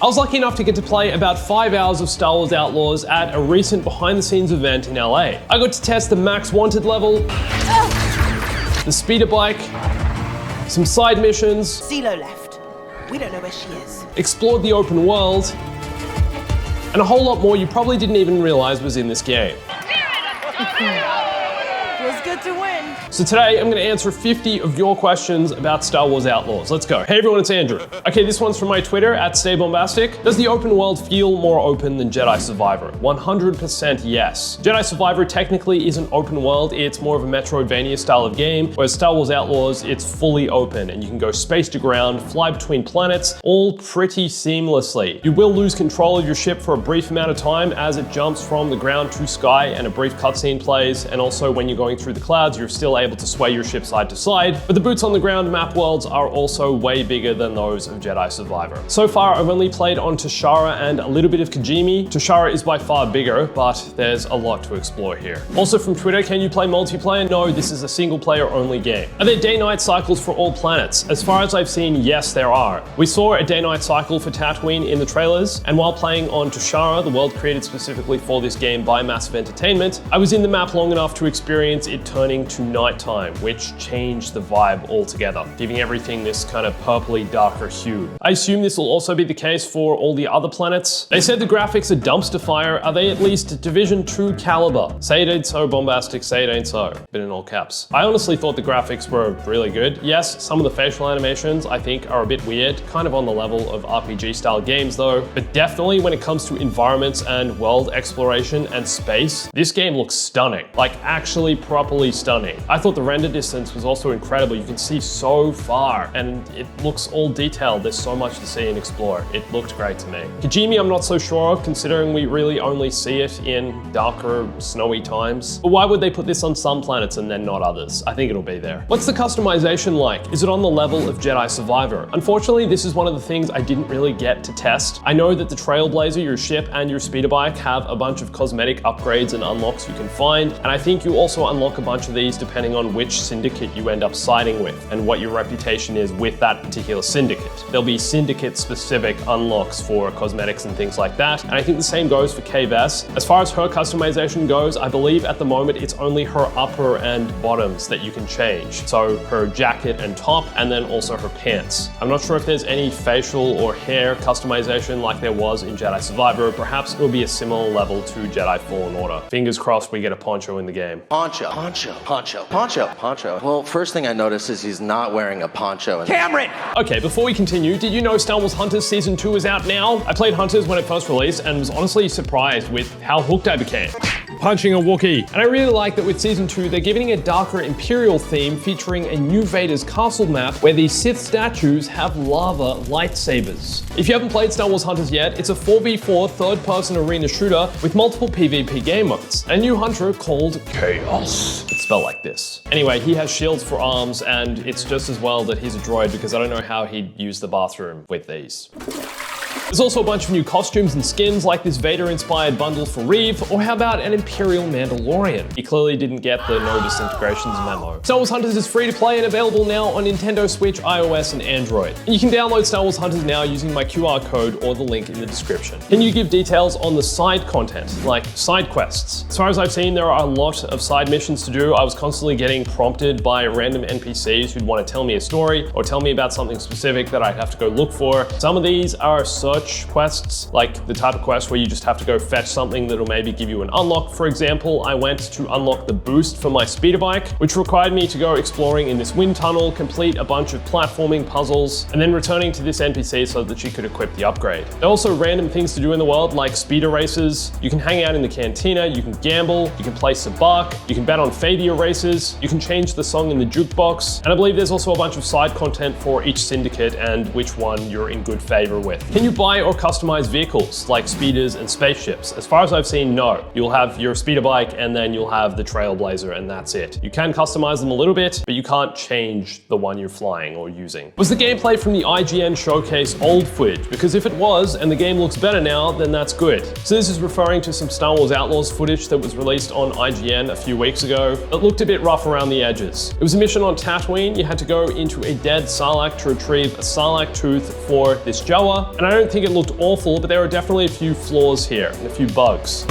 I was lucky enough to get to play about 5 hours of Star Wars Outlaws at a recent behind-the-scenes event in LA. I got to test the Max Wanted level, the speeder bike, some side missions, CeeLo left. We don't know where she is. explored the open world, and a whole lot more you probably didn't even realize was in this game. Feels good to win. So today I'm going to answer 50 of your questions about Star Wars Outlaws. Let's go. Hey everyone, it's Andrew. Okay, this one's from my Twitter at Bombastic. Does the open world feel more open than Jedi Survivor? 100% yes. Jedi Survivor technically isn't open world, it's more of a Metroidvania style of game, whereas Star Wars Outlaws, it's fully open and you can go space to ground, fly between planets, all pretty seamlessly. You will lose control of your ship for a brief amount of time as it jumps from the ground to sky and a brief cutscene plays, and also when you're going through the clouds, you're still able to sway your ship side to side, but the boots on the ground map worlds are also way bigger than those of Jedi Survivor. So far, I've only played on Toshara and a little bit of Kijimi. Toshara is by far bigger, but there's a lot to explore here. Also from Twitter, can you play multiplayer? No, this is a single player only game. Are there day-night cycles for all planets? As far as I've seen, yes, there are. We saw a day-night cycle for Tatooine in the trailers, and while playing on Toshara, the world created specifically for this game by Massive Entertainment, I was in the map long enough to experience it turning to nighttime, which changed the vibe altogether, giving everything this kind of purpley darker hue. I assume this will also be the case for all the other planets. They said the graphics are dumpster fire. Are they at least Division 2 caliber? Say it ain't so, Bombastic, say it ain't so. But in all caps. I honestly thought the graphics were really good. Yes, some of the facial animations I think are a bit weird, kind of on the level of RPG style games though, but definitely when it comes to environments and world exploration and space, this game looks stunning, like actually properly stunning. I thought the render distance was also incredible. You can see so far and it looks all detailed. There's so much to see and explore. It looked great to me. Kijimi, I'm not so sure of, considering we really only see it in darker, snowy times. But why would they put this on some planets and then not others? I think it'll be there. What's the customization like? Is it on the level of Jedi Survivor? Unfortunately, this is one of the things I didn't really get to test. I know that the Trailblazer, your ship, and your speeder bike have a bunch of cosmetic upgrades and unlocks you can find, and I think you also unlock a bunch of these depending on which syndicate you end up siding with and what your reputation is with that particular syndicate. There'll be syndicate-specific unlocks for cosmetics and things like that, and I think the same goes for Kay Vess. As far as her customization goes, I believe at the moment it's only her upper and bottoms that you can change. So her jacket and top, and then also her pants. I'm not sure if there's any facial or hair customization like there was in Jedi Survivor. Perhaps it'll be a similar level to Jedi Fallen Order. Fingers crossed we get a poncho in the game. Poncho. Well, first thing I noticed is he's not wearing a poncho. Cameron! Okay, before we continue, did you know Star Wars Hunters Season 2 is out now? I played Hunters when it first released and was honestly surprised with how hooked I became. Punching a Wookiee. And I really like that with Season 2, they're giving a darker Imperial theme featuring a new Vader's castle map where these Sith statues have lava lightsabers. If you haven't played Star Wars Hunters yet, it's a 4v4 third-person arena shooter with multiple PvP game modes. A new hunter called Chaos. It's spelled like this. Anyway, he has shields for arms, and it's just as well that he's a droid because I don't know how he'd use the bathroom with these. There's also a bunch of new costumes and skins like this Vader-inspired bundle for Reeve, or how about an Imperial Mandalorian? He clearly didn't get the no disintegrations memo. Star Wars Hunters is free to play and available now on Nintendo Switch, iOS, and Android. And you can download Star Wars Hunters now using my QR code or the link in the description. Can you give details on the side content, like side quests? As far as I've seen, there are a lot of side missions to do. I was constantly getting prompted by random NPCs who'd want to tell me a story or tell me about something specific that I'd have to go look for. Some of these are search quests, like the type of quest where you just have to go fetch something that'll maybe give you an unlock. For example, I went to unlock the boost for my speeder bike, which required me to go exploring in this wind tunnel, complete a bunch of platforming puzzles, and then returning to this NPC so that she could equip the upgrade. There are also random things to do in the world, like speeder races. You can hang out in the cantina, you can gamble, you can play sabacc, you can bet on Fadia races, you can change the song in the jukebox, and I believe there's also a bunch of side content for each syndicate and which one you're in good favor with. Can you buy or customize vehicles like speeders and spaceships? As far as I've seen, no. You'll have your speeder bike and then you'll have the Trailblazer and that's it. You can customize them a little bit, but you can't change the one you're flying or using. Was the gameplay from the IGN showcase old footage? Because if it was, and the game looks better now, then that's good. So this is referring to some Star Wars Outlaws footage that was released on IGN a few weeks ago. It looked a bit rough around the edges. It was a mission on Tatooine. You had to go into a dead Sarlacc to retrieve a Sarlacc tooth for this Jawa, and I don't think think it looked awful, but there are definitely a few flaws here and a few bugs.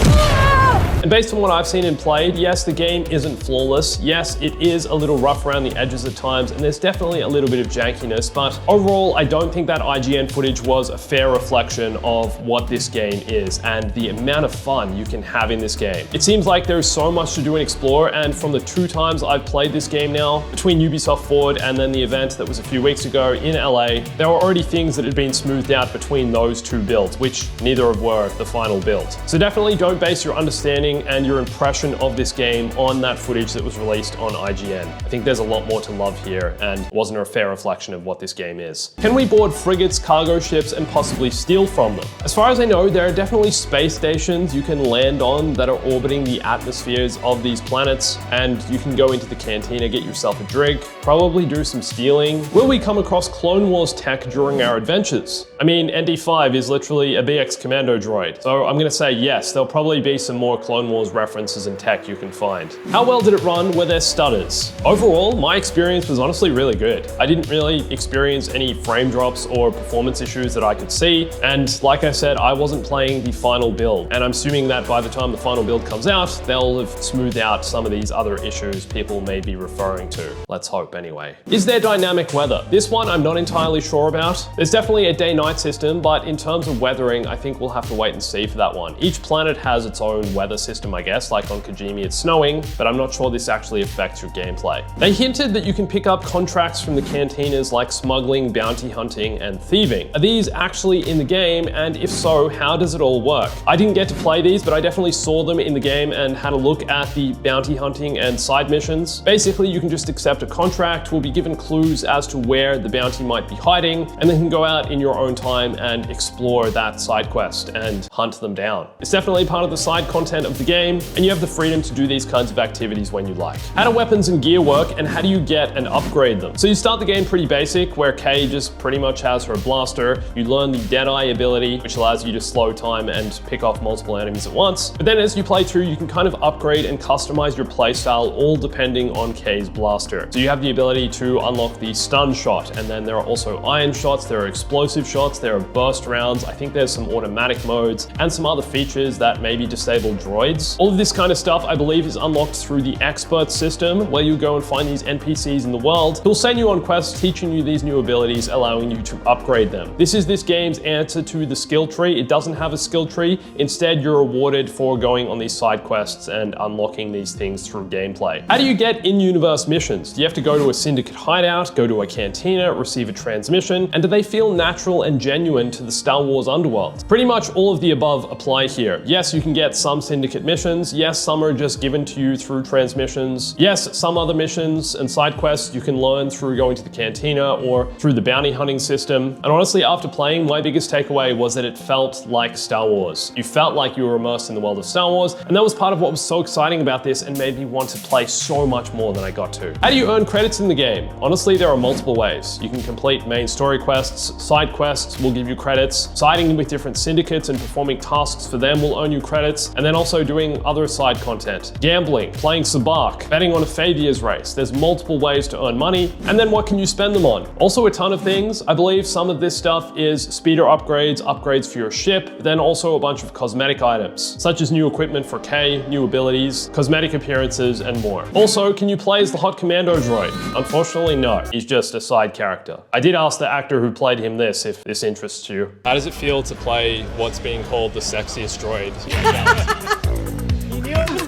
And based on what I've seen and played, yes, the game isn't flawless. Yes, it is a little rough around the edges at times, and there's definitely a little bit of jankiness, but overall, I don't think that IGN footage was a fair reflection of what this game is and the amount of fun you can have in this game. It seems like there's so much to do and explore, and from the 2 times I've played this game now, between Ubisoft Forward and then the event that was a few weeks ago in LA, there were already things that had been smoothed out between those 2 builds, which neither were the final build. So definitely don't base your understanding and your impression of this game on that footage that was released on IGN. I think there's a lot more to love here, and it wasn't a fair reflection of what this game is. Can we board frigates, cargo ships, and possibly steal from them? As far as I know, there are definitely space stations you can land on that are orbiting the atmospheres of these planets, and you can go into the cantina, get yourself a drink, probably do some stealing. Will we come across Clone Wars tech during our adventures? I mean, ND5 is literally a BX commando droid, so I'm gonna say yes, there'll probably be some more Clone Wars references and tech you can find. How well did it run? Were there stutters? Overall, my experience was honestly really good. I didn't really experience any frame drops or performance issues that I could see, and like I said, I wasn't playing the final build, and I'm assuming that by the time the final build comes out, they'll have smoothed out some of these other issues people may be referring to. Let's hope anyway. Is there dynamic weather? This one I'm not entirely sure about. There's definitely a day-night system, but in terms of weathering, I think we'll have to wait and see for that one. Each planet has its own weather system, I guess, like on Kajimi it's snowing, but I'm not sure this actually affects your gameplay. They hinted that you can pick up contracts from the cantinas like smuggling, bounty hunting, and thieving. Are these actually in the game, and if so, how does it all work? I didn't get to play these, but I definitely saw them in the game and had a look at the bounty hunting and side missions. Basically, you can just accept a contract, will be given clues as to where the bounty might be hiding, and then can go out in your own time and explore that side quest and hunt them down. It's definitely part of the side content of the game, and you have the freedom to do these kinds of activities when you like. How do weapons and gear work, and how do you get and upgrade them? So you start the game pretty basic, where Kay just pretty much has her blaster. You learn the Deadeye ability, which allows you to slow time and pick off multiple enemies at once. But then as you play through, you can kind of upgrade and customize your playstyle, all depending on Kay's blaster. So you have the ability to unlock the stun shot, and then there are also iron shots, there are explosive shots, there are burst rounds, I think there's some automatic modes, and some other features that maybe disable droids. All of this kind of stuff, I believe, is unlocked through the expert system, where you go and find these NPCs in the world who'll send you on quests teaching you these new abilities, allowing you to upgrade them. This is this game's answer to the skill tree. It doesn't have a skill tree. Instead, you're rewarded for going on these side quests and unlocking these things through gameplay. How do you get in-universe missions? Do you have to go to a syndicate hideout, go to a cantina, receive a transmission, and do they feel natural and genuine to the Star Wars underworld? Pretty much all of the above apply here. Yes, you can get some syndicate missions. Yes, some are just given to you through transmissions. Yes, some other missions and side quests you can learn through going to the cantina or through the bounty hunting system. And honestly, after playing, my biggest takeaway was that it felt like Star Wars. You felt like you were immersed in the world of Star Wars, and that was part of what was so exciting about this and made me want to play so much more than I got to. How do you earn credits in the game? Honestly, there are multiple ways. You can complete main story quests, side quests will give you credits, siding with different syndicates and performing tasks for them will earn you credits, and then also doing other side content. Gambling, playing Sabacc, betting on a Favia's race. There's multiple ways to earn money, and then what can you spend them on? Also a ton of things. I believe some of this stuff is speeder upgrades, upgrades for your ship, but then also a bunch of cosmetic items, such as new equipment for Kay, new abilities, cosmetic appearances, and more. Also, can you play as the hot commando droid? Unfortunately, no. He's just a side character. I did ask the actor who played him this, if this interests you. How does it feel to play what's being called the sexiest droid?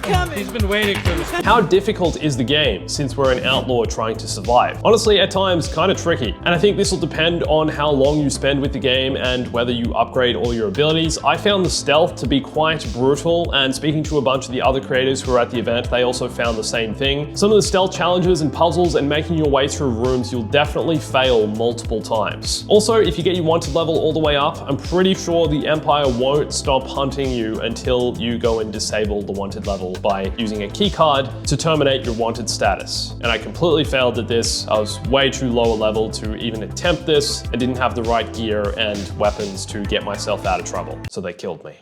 Coming. He's been waiting for this. How difficult is the game, since we're an outlaw trying to survive? Honestly, at times, kind of tricky. And I think this will depend on how long you spend with the game and whether you upgrade all your abilities. I found the stealth to be quite brutal, and speaking to a bunch of the other creators who were at the event, they also found the same thing. Some of the stealth challenges and puzzles and making your way through rooms, you'll definitely fail multiple times. Also, if you get your wanted level all the way up, I'm pretty sure the Empire won't stop hunting you until you go and disable the wanted level by using a key card to terminate your wanted status. And I completely failed at this. I was way too low a level to even attempt this. I didn't have the right gear and weapons to get myself out of trouble, so they killed me.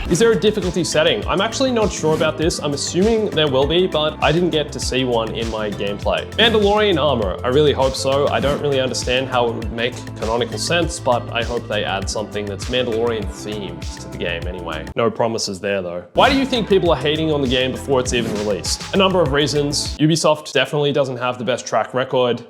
Is there a difficulty setting? I'm actually not sure about this. I'm assuming there will be, but I didn't get to see one in my gameplay. Mandalorian armor, I really hope so. I don't really understand how it would make canonical sense, but I hope they add something that's Mandalorian themed to the game anyway. No promises there though. Why do you think people are hating on the game before it's even released? A number of reasons. Ubisoft definitely doesn't have the best track record.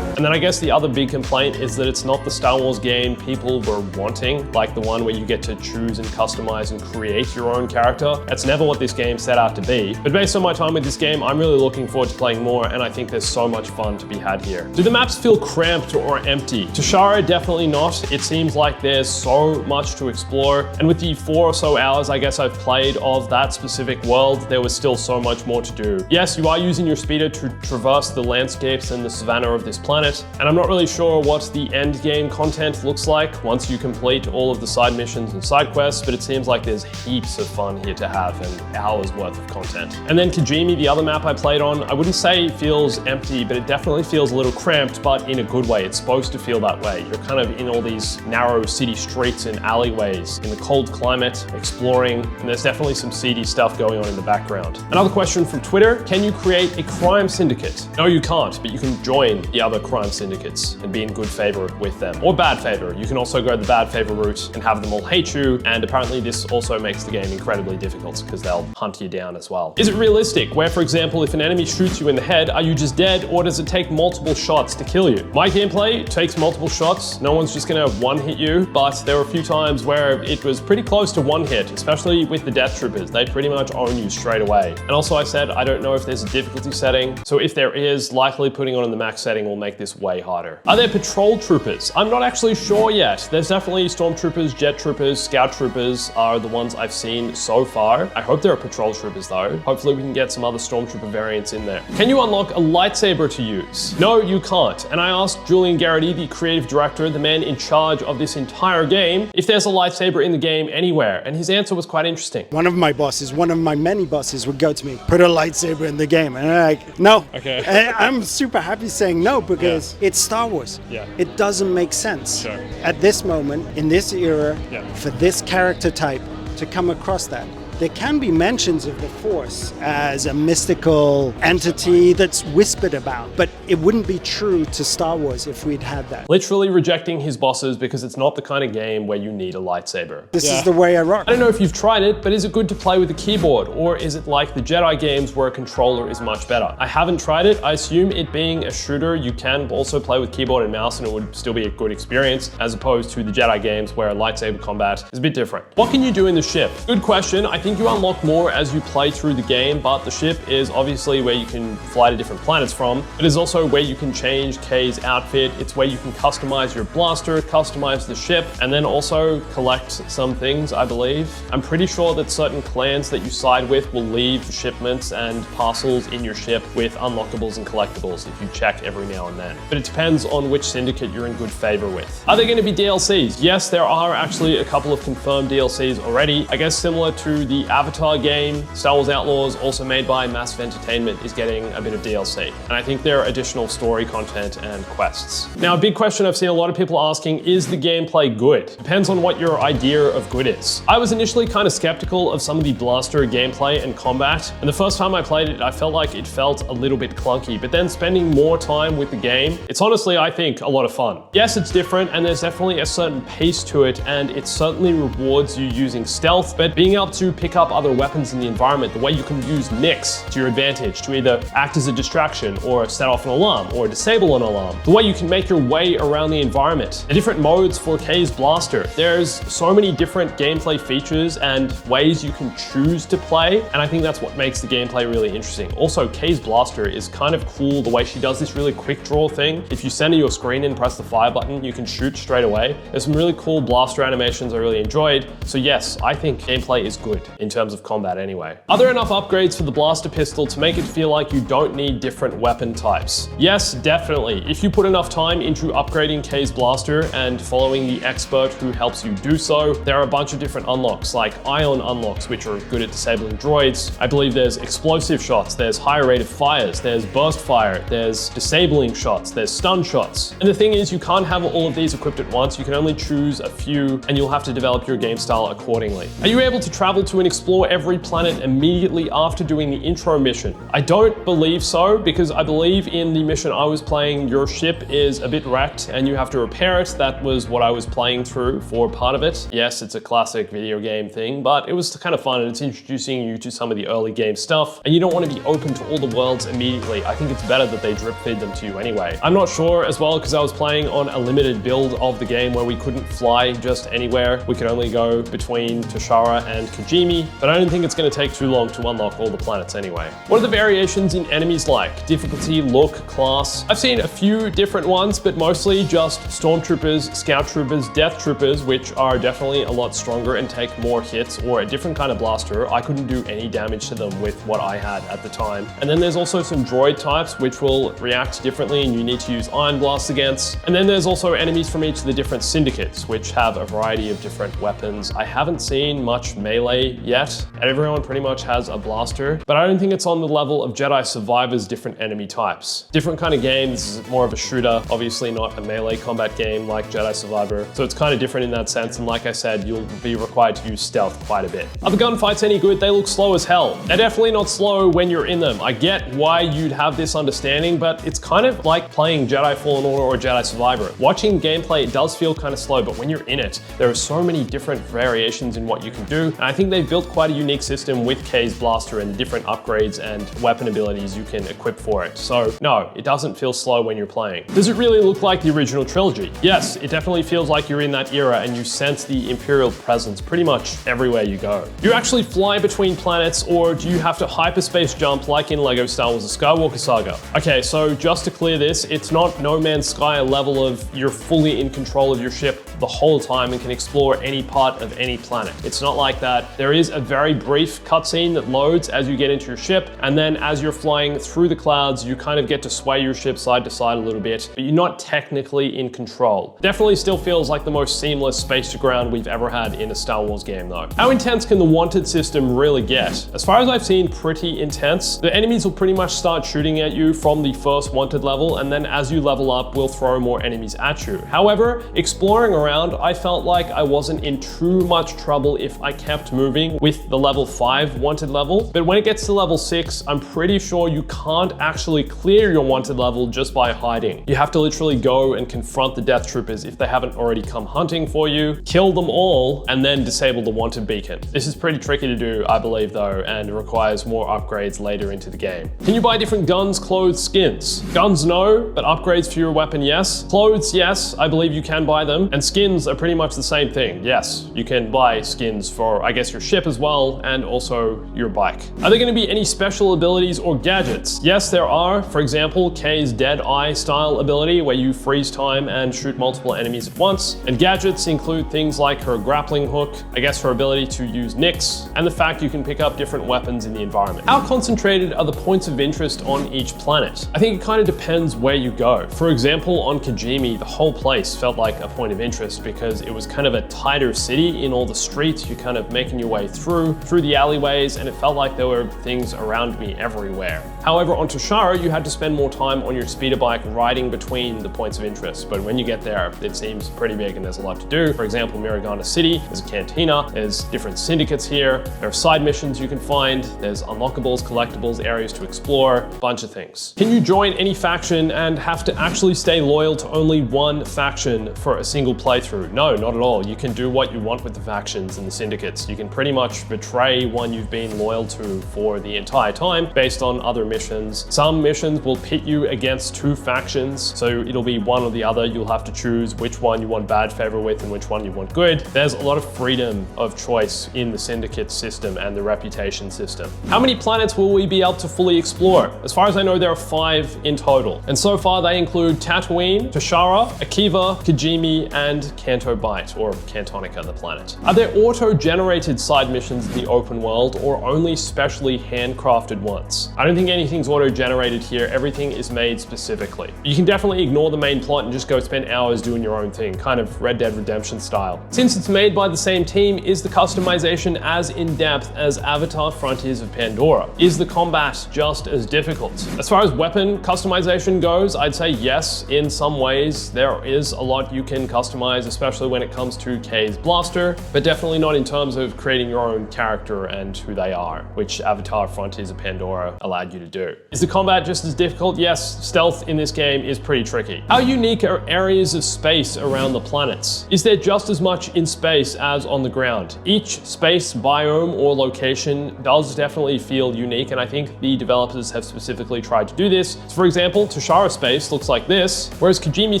And then I guess the other big complaint is that it's not the Star Wars game people were wanting, like the one where you get to choose and customize and create your own character. That's never what this game set out to be. But based on my time with this game, I'm really looking forward to playing more, and I think there's so much fun to be had here. Do the maps feel cramped or empty? Toshara, definitely not. It seems like there's so much to explore, and with the 4 or so hours I guess I've played of that specific world, there was still so much more to do. Yes, you are using your speeder to traverse the landscapes and the savannah of this planet, and I'm not really sure what the end game content looks like once you complete all of the side missions and side quests, but it seems like there's heaps of fun here to have and hours worth of content. And then Kijimi, the other map I played on, I wouldn't say feels empty, but it definitely feels a little cramped, but in a good way. It's supposed to feel that way. You're kind of in all these narrow city streets and alleyways in the cold climate, exploring, and there's definitely some seedy stuff going on in the background. Another question from Twitter, can you create a crime syndicate? No, you can't, but you can join the other crime syndicates and be in good favor with them, or bad favor. You can also go the bad favor route and have them all hate you, and apparently this also makes the game incredibly difficult because they'll hunt you down as well. Is it realistic, where for example, if an enemy shoots you in the head, are you just dead, or does it take multiple shots to kill you? My gameplay takes multiple shots. No one's just gonna one hit you, but there were a few times where it was pretty close to one hit, especially with the death troopers. They pretty much own you straight away. And also I said, I don't know if there's a difficulty setting, so if there is, likely putting on the max setting will make this way harder. Are there patrol troopers? I'm not actually sure yet. There's definitely stormtroopers, jet troopers, scout troopers are the ones I've seen so far. I hope there are patrol troopers though. Hopefully we can get some other stormtrooper variants in there. Can you unlock a lightsaber to use? No, you can't. And I asked Julian Garrity, the creative director, the man in charge of this entire game, if there's a lightsaber in the game anywhere, and his answer was quite interesting. One of my bosses, one of my many bosses would go to me, put a lightsaber in the game, and I'm like, no. Okay. And I'm super happy saying no because it's Star Wars. Yeah. It doesn't make sense Sure. at this moment, in this era, Yeah. for this character type to come across that. There can be mentions of the Force as a mystical entity that's whispered about, but it wouldn't be true to Star Wars if we'd had that. Literally rejecting his bosses because it's not the kind of game where you need a lightsaber. This is the way I rock. I don't know if you've tried it, but is it good to play with a keyboard, or is it like the Jedi games where a controller is much better? I haven't tried it. I assume it being a shooter, you can also play with keyboard and mouse and it would still be a good experience, as opposed to the Jedi games where lightsaber combat is a bit different. What can you do in the ship? Good question. I think you unlock more as you play through the game, but the ship is obviously where you can fly to different planets from. It is also where you can change Kay's outfit. It's where you can customize your blaster, customize the ship, and then also collect some things, I believe. I'm pretty sure that certain clans that you side with will leave shipments and parcels in your ship with unlockables and collectibles if you check every now and then. But it depends on which syndicate you're in good favor with. Are there going to be DLCs? Yes, there are actually a couple of confirmed DLCs already. I guess similar to the Avatar game, Star Wars Outlaws, also made by Massive Entertainment, is getting a bit of DLC. And I think there are additional story content and quests. Now, a big question I've seen a lot of people asking, is the gameplay good? Depends on what your idea of good is. I was initially kind of skeptical of some of the blaster gameplay and combat, and the first time I played it, I felt like it felt a little bit clunky, but then spending more time with the game, it's honestly, I think, a lot of fun. Yes, it's different, and there's definitely a certain pace to it, and it certainly rewards you using stealth, but being able to pick up other weapons in the environment, the way you can use mix to your advantage to either act as a distraction or set off an alarm or disable an alarm, the way you can make your way around the environment, the different modes for Kay's blaster. There's so many different gameplay features and ways you can choose to play, and I think that's what makes the gameplay really interesting. Also, Kay's blaster is kind of cool the way she does this really quick draw thing. If you center your screen and press the fire button, you can shoot straight away. There's some really cool blaster animations I really enjoyed, so yes, I think gameplay is good. in terms of combat anyway. Are there enough upgrades for the blaster pistol to make it feel like you don't need different weapon types? Yes, definitely. If you put enough time into upgrading Kay's blaster and following the expert who helps you do so, there are a bunch of different unlocks, like ion unlocks, which are good at disabling droids. I believe there's explosive shots, there's higher rate of fires, there's burst fire, there's disabling shots, there's stun shots. And the thing is, you can't have all of these equipped at once. You can only choose a few, and you'll have to develop your game style accordingly. Are you able to travel to and explore every planet immediately after doing the intro mission? I don't believe so, because I believe in the mission I was playing, your ship is a bit wrecked and you have to repair it. That was what I was playing through for part of it. Yes, it's a classic video game thing, but it was kind of fun, and it's introducing you to some of the early game stuff, and you don't want to be open to all the worlds immediately. I think it's better that they drip feed them to you anyway. I'm not sure as well, because I was playing on a limited build of the game where we couldn't fly just anywhere. We could only go between Toshara and Kijimi, but I don't think it's going to take too long to unlock all the planets anyway. What are the variations in enemies like? Difficulty, look, class? I've seen a few different ones, but mostly just stormtroopers, scout troopers, death troopers, which are definitely a lot stronger and take more hits, or a different kind of blaster. I couldn't do any damage to them with what I had at the time. And then there's also some droid types which will react differently and you need to use ion blast against. And then there's also enemies from each of the different syndicates, which have a variety of different weapons. I haven't seen much melee yet, and everyone pretty much has a blaster, but I don't think it's on the level of Jedi Survivor's different enemy types. Different kind of game. This is more of a shooter, obviously not a melee combat game like Jedi Survivor, so it's kind of different in that sense, and like I said, you'll be required to use stealth quite a bit. Are the gunfights any good? They look slow as hell. They're definitely not slow when you're in them. I get why you'd have this understanding, but it's kind of like playing Jedi Fallen Order or Jedi Survivor. Watching gameplay, it does feel kind of slow, but when you're in it, there are so many different variations in what you can do, and I think they've built quite a unique system with Kay's blaster and the different upgrades and weapon abilities you can equip for it. So no, it doesn't feel slow when you're playing. Does it really look like the original trilogy? Yes, it definitely feels like you're in that era and you sense the Imperial presence pretty much everywhere you go. Do you actually fly between planets, or do you have to hyperspace jump like in LEGO Star Wars: The Skywalker Saga? Okay, so just to clear this, it's not No Man's Sky level of you're fully in control of your ship the whole time and can explore any part of any planet. It's not like that. There is a very brief cutscene that loads as you get into your ship, and then as you're flying through the clouds, you kind of get to sway your ship side to side a little bit, but you're not technically in control. Definitely still feels like the most seamless space to ground we've ever had in a Star Wars game though. How intense can the wanted system really get? As far as I've seen, pretty intense. The enemies will pretty much start shooting at you from the first wanted level, and then as you level up, we'll throw more enemies at you. However, exploring around, I felt like I wasn't in too much trouble if I kept moving with the level 5 wanted level. But when it gets to level 6, I'm pretty sure you can't actually clear your wanted level just by hiding. You have to literally go and confront the death troopers if they haven't already come hunting for you, kill them all, and then disable the wanted beacon. This is pretty tricky to do, I believe though, and it requires more upgrades later into the game. Can you buy different guns, clothes, skins? Guns, no, but upgrades for your weapon, yes. Clothes, yes, I believe you can buy them. And skins are pretty much the same thing. Yes, you can buy skins for, I guess, your ship as well, and also your bike. Are there going to be any special abilities or gadgets? Yes, there are. For example, Kay's Dead Eye style ability, where you freeze time and shoot multiple enemies at once. And gadgets include things like her grappling hook, I guess her ability to use nicks, and the fact you can pick up different weapons in the environment. How concentrated are the points of interest on each planet? I think it kind of depends where you go. For example, on Kijimi, the whole place felt like a point of interest because it was kind of a tighter city in all the streets. You're kind of making your way through the alleyways, and it felt like there were things around me everywhere. However, on Toshara, you had to spend more time on your speeder bike riding between the points of interest. But when you get there, it seems pretty big and there's a lot to do. For example, Miragana City, there's a cantina, there's different syndicates here, there are side missions you can find, there's unlockables, collectibles, areas to explore, a bunch of things. Can you join any faction and have to actually stay loyal to only one faction for a single playthrough? No, not at all. You can do what you want with the factions and the syndicates. You can pretty much betray one you've been loyal to for the entire time based on other missions. Some missions will pit you against two factions, so it'll be one or the other. You'll have to choose which one you want bad favor with and which one you want good. There's a lot of freedom of choice in the syndicate system and the reputation system. How many planets will we be able to fully explore? As far as I know, there are 5 in total. And so far they include Tatooine, Toshara, Akiva, Kijimi, and Canto Bight, or Cantonica, the planet. Are there auto-generated side missions in the open world, or only specially handcrafted ones? I don't think anything's auto-generated here. Everything is made specifically. You can definitely ignore the main plot and just go spend hours doing your own thing, kind of Red Dead Redemption style. Since it's made by the same team, is the customization as in-depth as Avatar Frontiers of Pandora? Is the combat just as difficult? As far as weapon customization goes, I'd say yes, in some ways. There is a lot you can customize, especially when it comes to Kay's blaster, but definitely not in terms of creating your own character and who they are, which Avatar Frontiers of Pandora allowed you to do. Is the combat just as difficult? Yes, stealth in this game is pretty tricky. How unique are areas of space around the planets? Is there just as much in space as on the ground? Each space, biome, or location does definitely feel unique, and I think the developers have specifically tried to do this. So for example, Toshara space looks like this, whereas Kijimi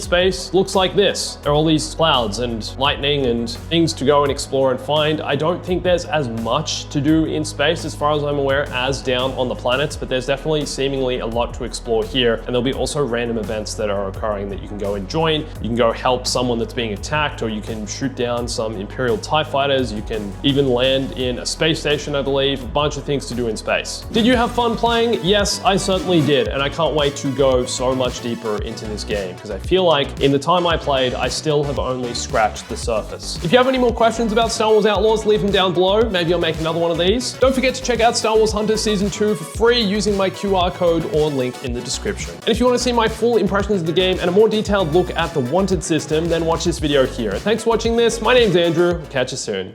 space looks like this. There are all these clouds and lightning and things to go and explore and find. I don't think there's as much to do in space, as far as I'm aware, as down on the planets, but there's definitely seemingly a lot to explore here, and there'll be also random events that are occurring that you can go and join. You can go help someone that's being attacked, or you can shoot down some Imperial TIE fighters. You can even land in a space station, I believe. A bunch of things to do in space. Did you have fun playing? Yes, I certainly did, and I can't wait to go so much deeper into this game, because I feel like in the time I played, I still have only scratched the surface. If you have any more questions about Star Wars Outlaws, leave them down below. Maybe I'll make another one of these. Don't forget to check out Star Wars Hunters Season 2 for free using my QR code or link in the description. And if you want to see my full impressions of the game and a more detailed look at the wanted system, then watch this video here. Thanks for watching this. My name's Andrew. Catch you soon.